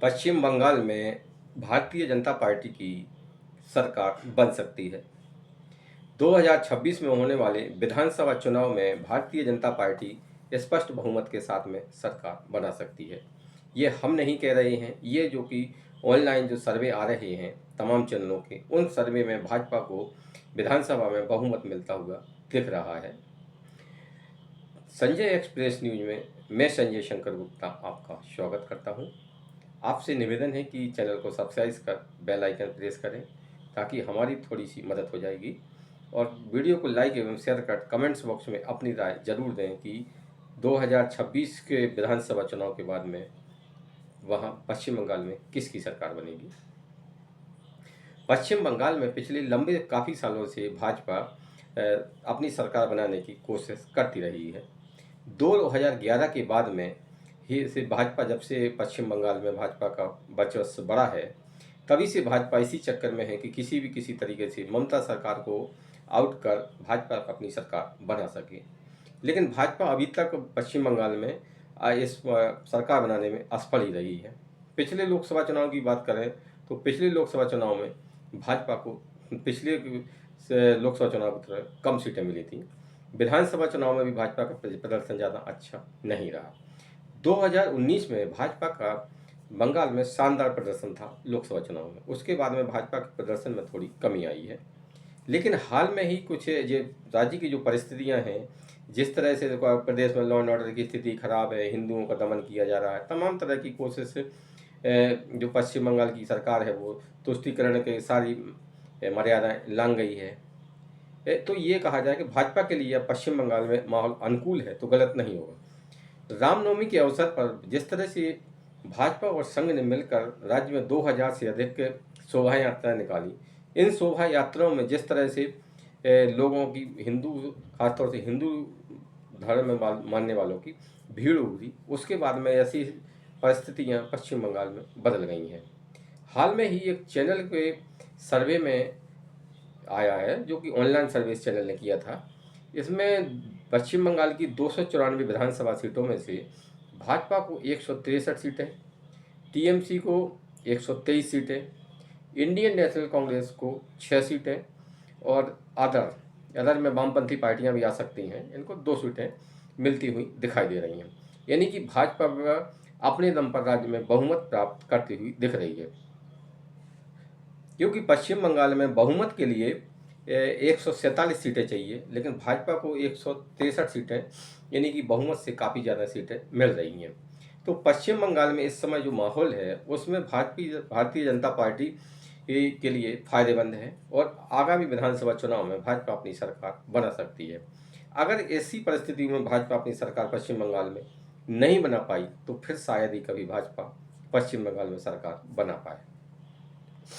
पश्चिम बंगाल में भारतीय जनता पार्टी की सरकार बन सकती है। 2026 में होने वाले विधानसभा चुनाव में भारतीय जनता पार्टी स्पष्ट बहुमत के साथ में सरकार बना सकती है। ये हम नहीं कह रहे हैं, ये जो कि ऑनलाइन जो सर्वे आ रहे हैं तमाम चैनलों के, उन सर्वे में भाजपा को विधानसभा में बहुमत मिलता हुआ दिख रहा है। संजय एक्सप्रेस न्यूज में मैं संजय शंकर गुप्ता आपका स्वागत करता हूं। आपसे निवेदन है कि चैनल को सब्सक्राइब कर बेल आइकन प्रेस करें ताकि हमारी थोड़ी सी मदद हो जाएगी, और वीडियो को लाइक एवं शेयर कर कमेंट्स बॉक्स में अपनी राय जरूर दें कि 2026 के विधानसभा चुनाव के बाद में वहाँ पश्चिम बंगाल में किसकी सरकार बनेगी। पश्चिम बंगाल में पिछले लंबे काफ़ी सालों से भाजपा अपनी सरकार बनाने की कोशिश करती रही है। 2011 के बाद में ही से भाजपा, जब से पश्चिम बंगाल में भाजपा का वर्चस्व बढ़ा है, तभी से भाजपा इसी चक्कर में है कि किसी तरीके से ममता सरकार को आउट कर भाजपा अपनी सरकार बना सके। लेकिन भाजपा अभी तक पश्चिम बंगाल में इस सरकार बनाने में असफल ही रही है। पिछले लोकसभा चुनाव की बात करें तो पिछले लोकसभा चुनाव में भाजपा को पिछले लोकसभा चुनाव की तरह कम सीटें मिली थी। विधानसभा चुनाव में भी भाजपा का प्रदर्शन ज़्यादा अच्छा नहीं रहा। 2019 में भाजपा का बंगाल में शानदार प्रदर्शन था लोकसभा चुनाव में, उसके बाद में भाजपा के प्रदर्शन में थोड़ी कमी आई है। लेकिन हाल में ही कुछ जो राज्य की जो परिस्थितियां हैं, जिस तरह से प्रदेश में लॉ एंड ऑर्डर की स्थिति खराब है, हिंदुओं का दमन किया जा रहा है, तमाम तरह की कोशिश जो पश्चिम बंगाल की सरकार है वो तुष्टीकरण के सारी मर्यादाएं लांघ गई है। तो ये कहा जाए कि भाजपा के लिए पश्चिम बंगाल में माहौल अनुकूल है तो गलत नहीं होगा। रामनवमी के अवसर पर जिस तरह से भाजपा और संघ ने मिलकर राज्य में 2000 से अधिक शोभा यात्राएं निकाली, इन शोभा यात्राओं में जिस तरह से लोगों की, खासतौर से हिंदू धर्म में मानने वालों की भीड़ उमड़ी, उसके बाद में ऐसी परिस्थितियां पश्चिम बंगाल में बदल गई हैं। हाल में ही एक चैनल के सर्वे में आया है, जो कि ऑनलाइन सर्विस चैनल ने किया था। इसमें पश्चिम बंगाल की 294 विधानसभा सीटों में से भाजपा को 163 सीटें, टीएमसी को 123 सीटें, इंडियन नेशनल कांग्रेस को 6 सीटें और अदर में वामपंथी पार्टियां भी आ सकती हैं, इनको 2 सीटें मिलती हुई दिखाई दे रही हैं। यानी कि भाजपा अपने दम पर राज्य में बहुमत प्राप्त करती हुई दिख रही है, क्योंकि पश्चिम बंगाल में बहुमत के लिए 147 सीटें चाहिए, लेकिन भाजपा को 163 सीटें यानी कि बहुमत से काफ़ी ज़्यादा सीटें मिल रही हैं। तो पश्चिम बंगाल में इस समय जो माहौल है उसमें भारतीय जनता पार्टी के लिए फायदेमंद है, और आगामी विधानसभा चुनाव में भाजपा अपनी सरकार बना सकती है। अगर ऐसी परिस्थिति में भाजपा अपनी सरकार पश्चिम बंगाल में नहीं बना पाई तो फिर शायद ही कभी भाजपा पश्चिम बंगाल में सरकार बना पाए।